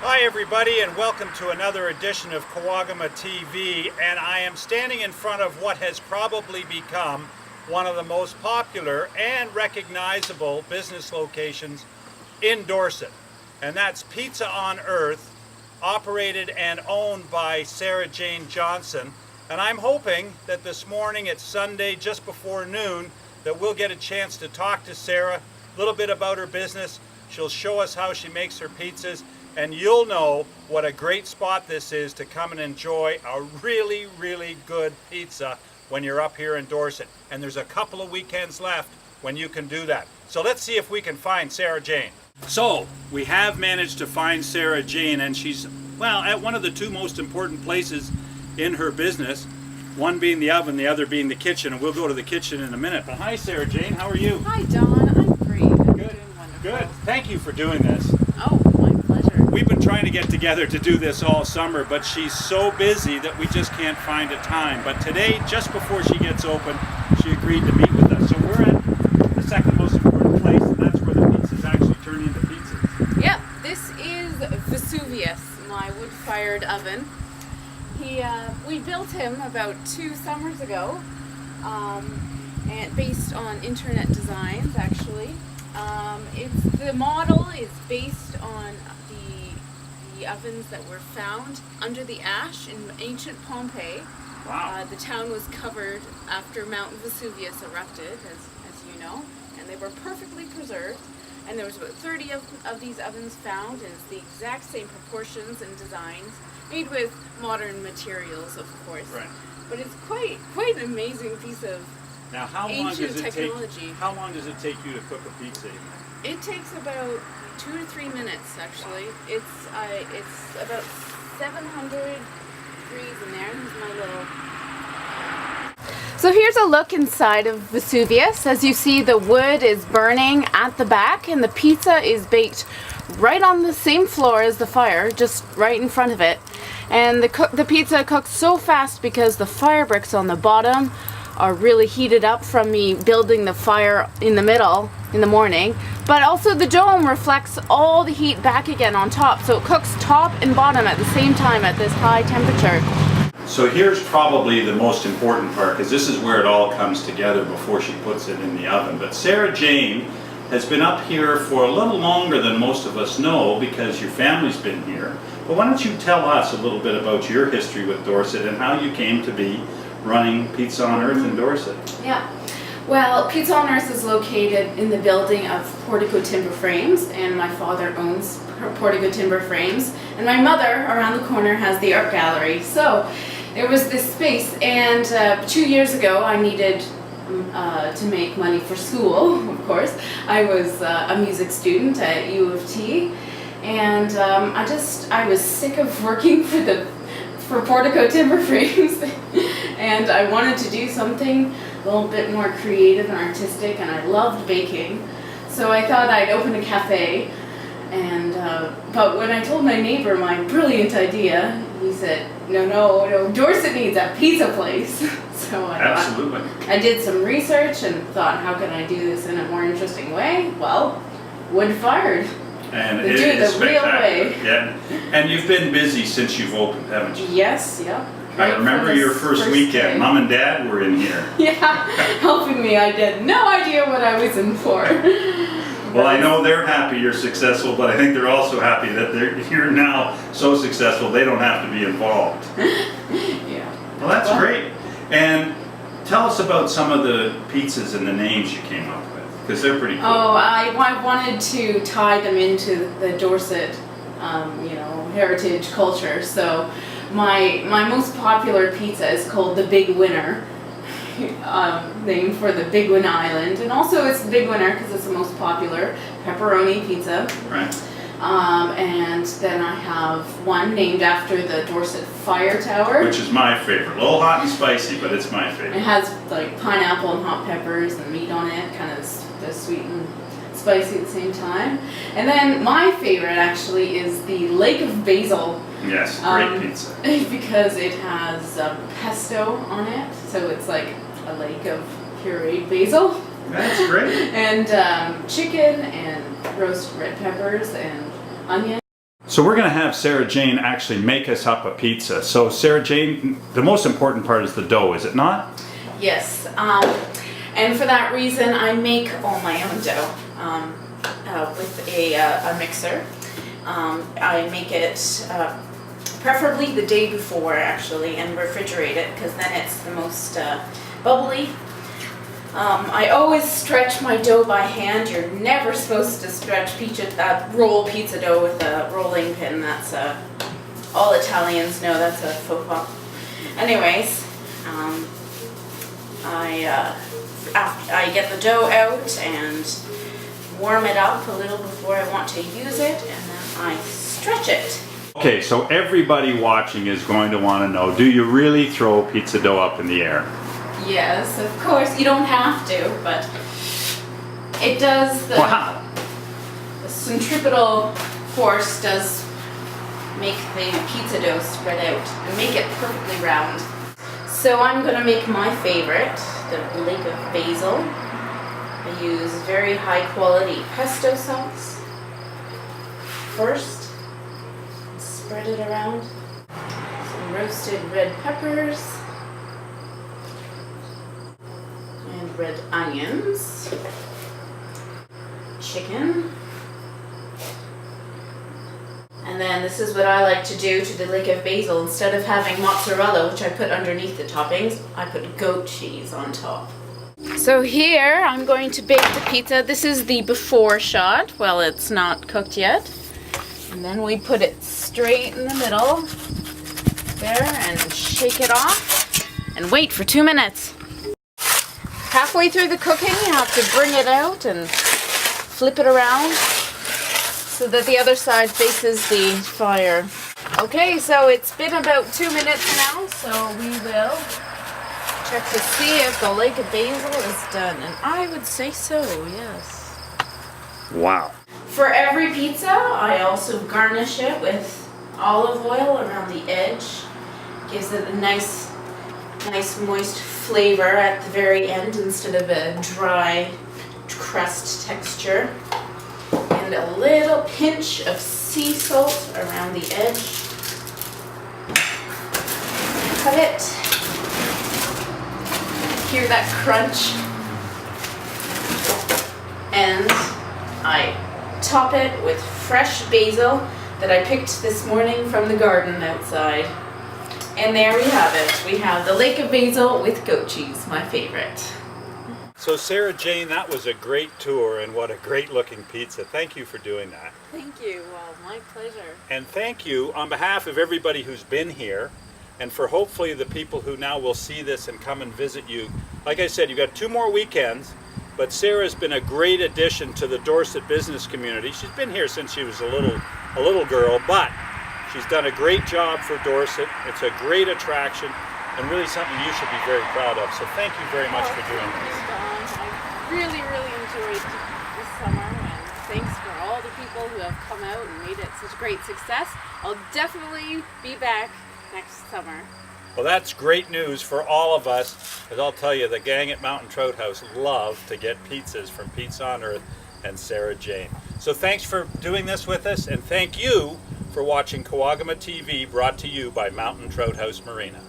Hi everybody, and welcome to another edition of Kawagama TV, and I am standing in front of what has probably become one of the most popular and recognizable business locations in Dorset, and that's Pizza on Earth, operated and owned by Sarah Jane Johnson. And I'm hoping that this morning, it's Sunday just before noon, that we'll get a chance to talk to Sarah a little bit about her business. She'll show us how she makes her pizzas, and you'll know what a great spot this is to come and enjoy a really, really good pizza when you're up here in Dorset. And there's a couple of weekends left when you can do that. So let's see if we can find Sarah Jane. So we have managed to find Sarah Jane, and she's, well, at one of the two most important places in her business, one being the oven, the other being the kitchen, and we'll go to the kitchen in a minute. But hi Sarah Jane, how are you? Hi Don, I'm great. I'm Good. doing wonderful. Good. Thank you for doing this. Oh, my pleasure. We've been trying to get together to do this all summer, but she's so busy that we just can't find a time. But today, just before she gets open, she agreed to meet with us. So we're at the second most important place, and that's where the pizzas actually turn into pizzas. Yep, this is Vesuvius, my wood-fired oven. We built him about 2 summers ago, and based on internet designs, actually. The model is based on the ovens that were found under the ash in ancient Pompeii. Wow. The town was covered after Mount Vesuvius erupted, as you know, and they were perfectly preserved. And there was about 30 of these ovens found, and it's the exact same proportions and designs, made with modern materials, of course. Right. But it's quite an amazing piece of Now, how long ancient does it technology. take? How long does it take you to cook a pizza? It takes about 2 to 3 minutes, actually. It's about 700 degrees in there. Here's my little. So here's a look inside of Vesuvius. As you see, the wood is burning at the back, and the pizza is baked right on the same floor as the fire, just right in front of it. And the pizza cooks so fast because the fire bricks on the bottom are really heated up from me building the fire in the middle in the morning, but also the dome reflects all the heat back again on top, so it cooks top and bottom at the same time at this high temperature. So here's probably the most important part, because this is where it all comes together before she puts it in the oven. But Sarah Jane has been up here for a little longer than most of us know, because your family's been here. But why don't you tell us a little bit about your history with Dorset and how you came to be running Pizza on Earth in Dorset? Yeah. Well, Pizza on Earth is located in the building of Portico Timber Frames, and my father owns Portico Timber Frames, and my mother around the corner has the art gallery. So there was this space, and 2 years ago I needed to make money for school, of course. I was a music student at U of T, and I was sick of working for Portico Timber Frames, and I wanted to do something a little bit more creative and artistic, and I loved baking. So I thought I'd open a cafe, and but when I told my neighbor my brilliant idea, he said, no, Dorset needs a pizza place. So I did some research and thought, how can I do this in a more interesting way? Well, wood-fired. And do it the real way. Yeah. And you've been busy since you've opened, haven't you? Yes, yeah. I remember your first weekend. Day. Mom and Dad were in here. Yeah, helping me. I had no idea what I was in for. Well, I know they're happy you're successful, but I think they're also happy that you're now so successful they don't have to be involved. Yeah. Well, that's great. And tell us about some of the pizzas and the names you came up with, because they're pretty cool. Oh, I wanted to tie them into the Dorset, heritage culture. So my most popular pizza is called the Big Winner, named for the Big Win Island, and also it's the Big Winner because it's the most popular pepperoni pizza. Right. And then I have one named after the Dorset Fire Tower, Which is my favorite. A little hot and spicy, but it's my It favorite. has like pineapple and hot peppers and meat on it, kind of sweet and spicy at the same time. And then my favorite actually is the Lake of Basil. Yes, great pizza. Because it has pesto on it, so it's like a lake of pureed basil. That's great. And chicken and roast red peppers and onion. So we're going to have Sarah Jane actually make us up a pizza. So Sarah Jane, the most important part is the dough, is it not? Yes, and for that reason I make all my own dough with a mixer. I make it preferably the day before actually and refrigerate it because then it's the most bubbly. I always stretch my dough by hand. You're never supposed to roll pizza dough with a rolling pin. That's all Italians know that's a faux pas. Anyways, I get the dough out and warm it up a little before I want to use it, and then I stretch it. Okay, so everybody watching is going to want to know, do you really throw pizza dough up in the air? Yes, of course. You don't have to, but it does. Wow. The centripetal force does make the pizza dough spread out and make it perfectly round. So I'm going to make my favorite, the lake of basil. I use very high quality pesto sauce first. Spread it around. Some roasted red peppers. And red onions, chicken, and then this is what I like to do to the lake of basil. Instead of having mozzarella, which I put underneath the toppings, I put goat cheese on top. So here I'm going to bake the pizza. This is the before shot while it's not cooked yet, and then we put it straight in the middle there and shake it off and wait for 2 minutes. Halfway through the cooking, you have to bring it out and flip it around so that the other side faces the fire. Okay, so it's been about 2 minutes now, so we will check to see if the lake of basil is done. And I would say so, yes. Wow. For every pizza, I also garnish it with olive oil around the edge. Gives it a nice moist flavor at the very end instead of a dry crust texture. And a little pinch of sea salt around the edge. Cut it. Hear that crunch? And I top it with fresh basil that I picked this morning from the garden outside. And there we have it. We have the lake of basil with goat cheese, my favorite. So Sarah Jane, that was a great tour, and what a great looking pizza. Thank you for doing that. Thank you. Well, my pleasure. And thank you on behalf of everybody who's been here, and for hopefully the people who now will see this and come and visit you. Like I said, you've got 2 more weekends, but Sarah's been a great addition to the Dorset business community. She's been here since she was a little girl, but she's done a great job for Dorset. It's a great attraction and really something you should be very proud of. So thank you very much for doing this. I really enjoyed this summer, and thanks for all the people who have come out and made it such a great success. I'll definitely be back next summer. Well, that's great news for all of us, because I'll tell you, the gang at Mountain Trout House love to get pizzas from Pizza on Earth and Sarah Jane. So thanks for doing this with us, and thank you for watching Kawagama TV, brought to you by Mountain Trout House Marina.